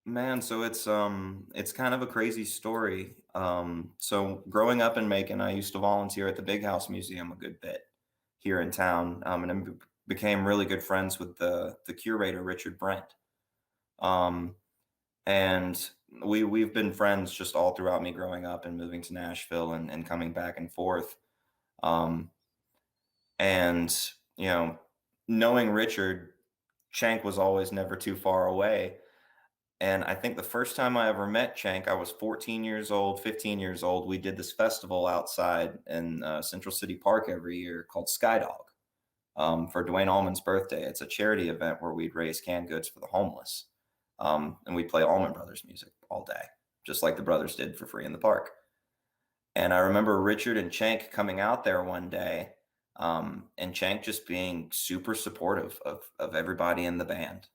Man, so it's kind of a crazy story. So growing up in Macon, I used to volunteer at the Big House Museum a good bit here in town, and became really good friends with the curator Richard Brent. Um, and we've been friends just all throughout me growing up and moving to Nashville and coming back and forth. Um, and you know, knowing Richard, Chank was always never too far away. And I think the first time I ever met Chank, I was 14 years old, 15 years old. We did this festival outside in Central City Park every year called Skydog for Dwayne Allman's birthday. It's a charity event where we'd raise canned goods for the homeless. And we'd play Allman Brothers music all day, just like the brothers did for free in the park. And I remember Richard and Chank coming out there one day, and Chank just being super supportive of everybody in the band.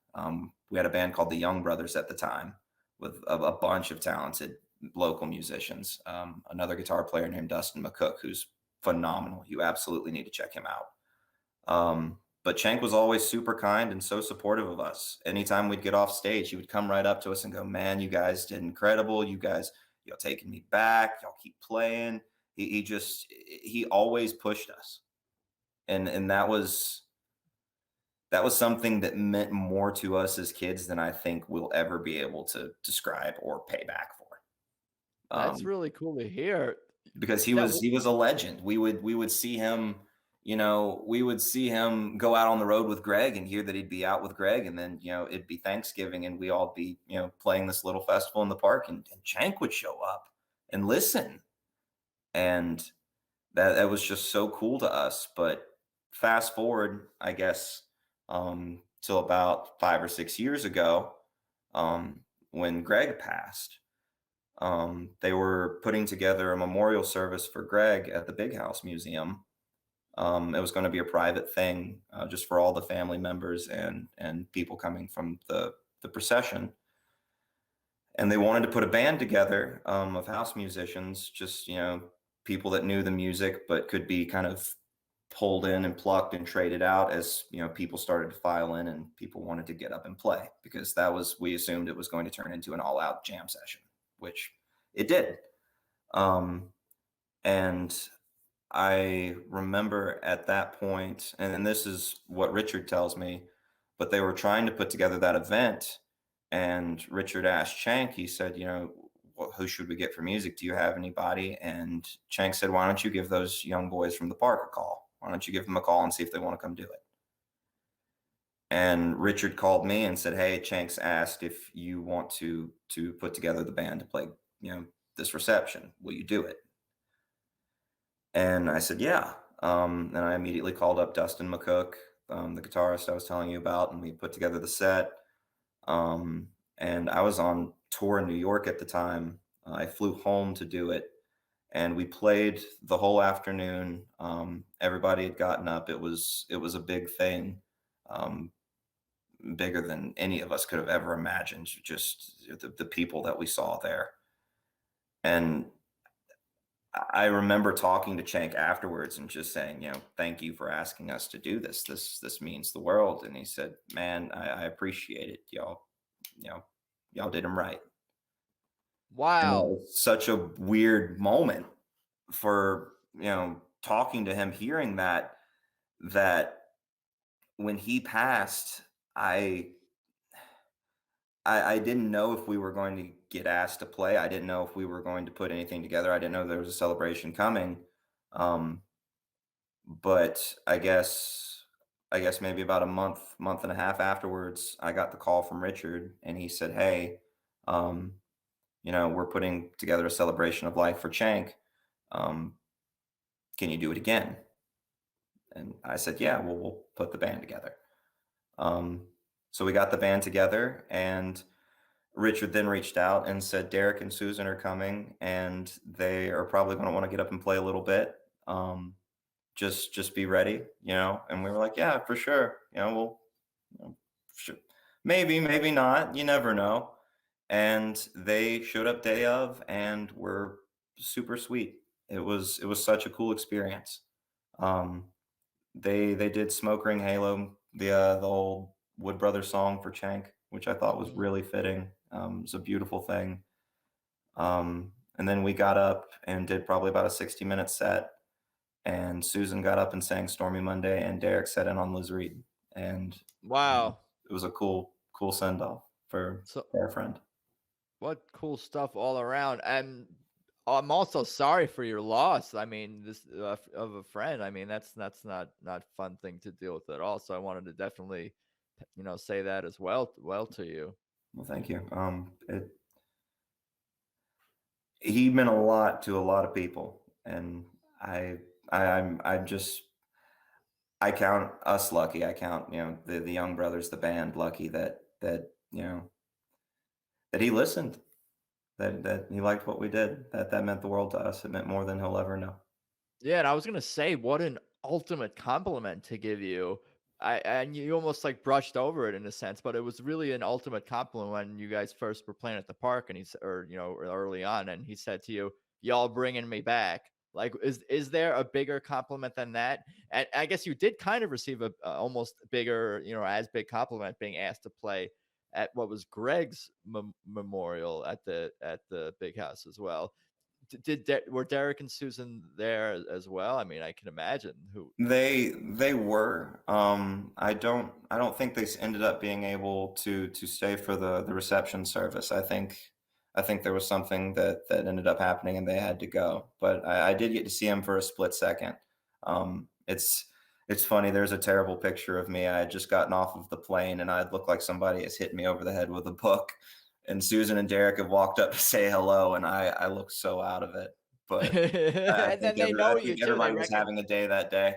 We had a band called the Young Brothers at the time with a bunch of talented local musicians. Another guitar player named Dustin McCook, who's phenomenal. You absolutely need to check him out. But Chank was always super kind and so supportive of us. Anytime we'd get off stage, he would come right up to us and go, "Man, you guys did incredible. You guys, taking me back. Y'all keep playing." He always pushed us, and that was something that meant more to us as kids than I think we'll ever be able to describe or pay back for. That's Um, really cool to hear. because he Now, was he was a legend. We would see him, we would see him go out on the road with Gregg and hear that he'd be out with Gregg, and then it'd be Thanksgiving and we all be playing this little festival in the park, and Chank would show up and listen, and that was just so cool to us. But fast forward, I guess, till about 5 or 6 years ago, when Gregg passed. They were putting together a memorial service for Gregg at the Big House Museum. It was going to be a private thing, just for all the family members and people coming from the procession. And they wanted to put a band together, of house musicians, just people that knew the music but could be kind of pulled in and plucked and traded out as people started to file in and people wanted to get up and play, because that was, we assumed it was going to turn into an all-out jam session, which it did. Um, and I remember at that point, and this is what Richard tells me, but they were trying to put together that event, and Richard asked Chank, he said, who should we get for music? Do you have anybody? And Chank said, why don't you give those young boys from the park a call? Why don't you give them a call and see if they want to come do it? And Richard called me and said, hey, Chank's asked if you want to put together the band to play, this reception. Will you do it? And I said, yeah. And I immediately called up Dustin McCook, the guitarist I was telling you about, and we put together the set. And I was on tour in New York at the time. I flew home to do it, and we played the whole afternoon. Everybody had gotten up. It was a big thing, bigger than any of us could have ever imagined. Just the people that we saw there, and I remember talking to Chank afterwards and just saying, thank you for asking us to do this. This means the world. And he said, man, I appreciate it. You know, y'all did him right. And that wow. was such a weird moment for, talking to him, hearing that when he passed, I I didn't know if we were going to get asked to play. I didn't know if we were going to put anything together. I didn't know there was a celebration coming. Um, but I guess maybe about a month and a half afterwards, I got the call from Richard, and he said, "Hey, um, we're putting together a celebration of life for Chank. Um, can you do it again?" And I said, "Yeah, we'll put the band together." Um, so we got the band together, and Richard then reached out and said, Derek and Susan are coming, and they are probably going to want to get up and play a little bit. Just be ready, And we were like, yeah, for sure. Sure. Maybe not. You never know. And they showed up day of and were super sweet. It was such a cool experience. Um, they did Smoke Ring Halo, the old Wood Brothers song for Chank, which I thought was Mhm. really fitting. It's a beautiful thing. And then we got up and did probably about a 60-minute set. And Susan got up and sang Stormy Monday, and Derek sat in on Liz Reed. And Wow. it was a cool send off for So their friend. what cool stuff all around. And I'm also sorry for your loss. I mean, this of a friend. I mean, that's not fun thing to deal with at all. So I wanted to definitely, say that as well to you. Well, thank you. He meant a lot to a lot of people, and I, I'm just, I count us lucky. I count, the young brothers, the band, lucky that that he listened, that he liked what we did. That meant the world to us. It meant more than he'll ever know. Yeah, and I was gonna say, what an ultimate compliment to give you. And you almost like brushed over it in a sense, but it was really an ultimate compliment when you guys first were playing at the park, and or early on, and he said to you, "Y'all bringing me back." Like, is there a bigger compliment than that? And I guess you did kind of receive a almost bigger, as big compliment being asked to play at what was Gregg's memorial at the big house as well. Were Derek and Susan there as well? I mean, I can imagine who. They were. I don't think they ended up being able to stay for the reception service. I think there was something that ended up happening and they had to go. But I did get to see him for a split second. It's funny. There's a terrible picture of me. I had just gotten off of the plane and I looked like somebody has hit me over the head with a book. And Susan and Derek have walked up to say hello, and I look so out of it. But I And think then they know I you think too. They everybody was reckon. having a day that day.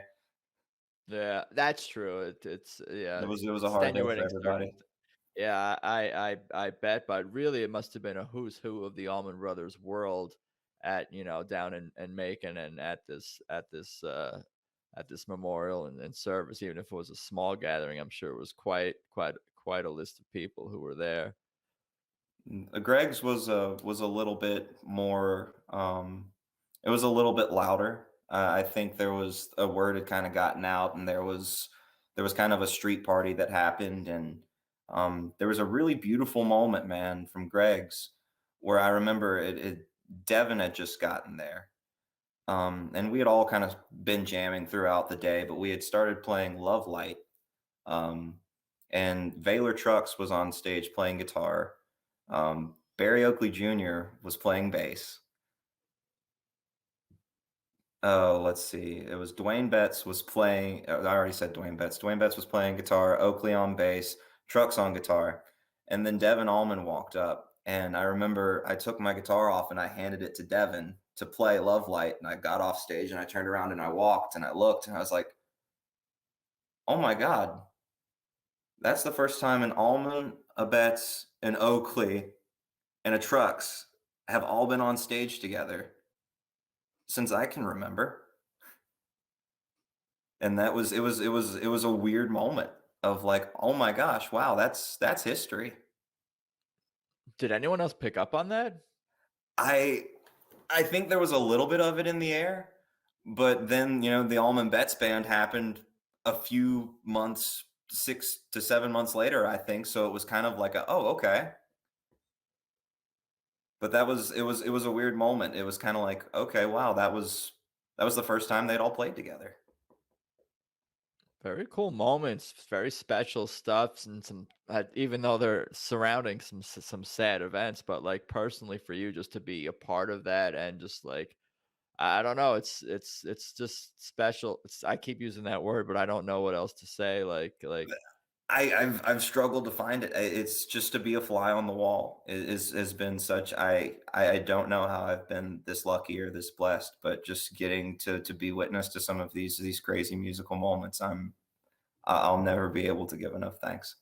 Yeah, that's true. It's It yeah, was a hard day for extenuating everybody. circum. Yeah, I bet, but really, it must have been a who's who of the Allman Brothers world at down in Macon and at this memorial and service. Even if it was a small gathering, I'm sure it was quite a list of people who were there. Greg's was a little bit more. It was a little bit louder. I think there was a word had kind of gotten out, and there was kind of a street party that happened, and there was a really beautiful moment, man, from Greg's, where I remember Devin had just gotten there, and we had all kind of been jamming throughout the day, but we had started playing Love Light. Um, and Valor Trucks was on stage playing guitar. Barry Oakley Jr. was playing bass. Oh, let's see. It was Dwayne Betts was playing. I already said Dwayne Betts. Dwayne Betts was playing guitar. Oakley on bass. Trucks on guitar. And then Devin Allman walked up. And I remember I took my guitar off and I handed it to Devin to play Love Light. And I got off stage and I turned around and I walked and I looked and I was like, oh my God, that's the first time an Allman, a Betts, an Oakley, and a Trucks have all been on stage together since I can remember. And it was a weird moment of like, oh my gosh, wow, that's history. Did anyone else pick up on that? I I think there was a little bit of it in the air, but then the Allman Betts band happened a few months, 6 to 7 months later, I think. So it was kind of like oh, okay. But it was a weird moment. It was kind of like, okay, wow, that was the first time they'd all played together. Very cool moments, very special stuff, and some even though they're surrounding some sad events, but like personally for you, just to be a part of that and just like I don't know, it's just special. I keep using that word, but I don't know what else to say. I've struggled to find it. It's just to be a fly on the wall has been such. I don't know how I've been this lucky or this blessed, but just getting to be witness to some of these crazy musical moments, I'll never be able to give enough thanks.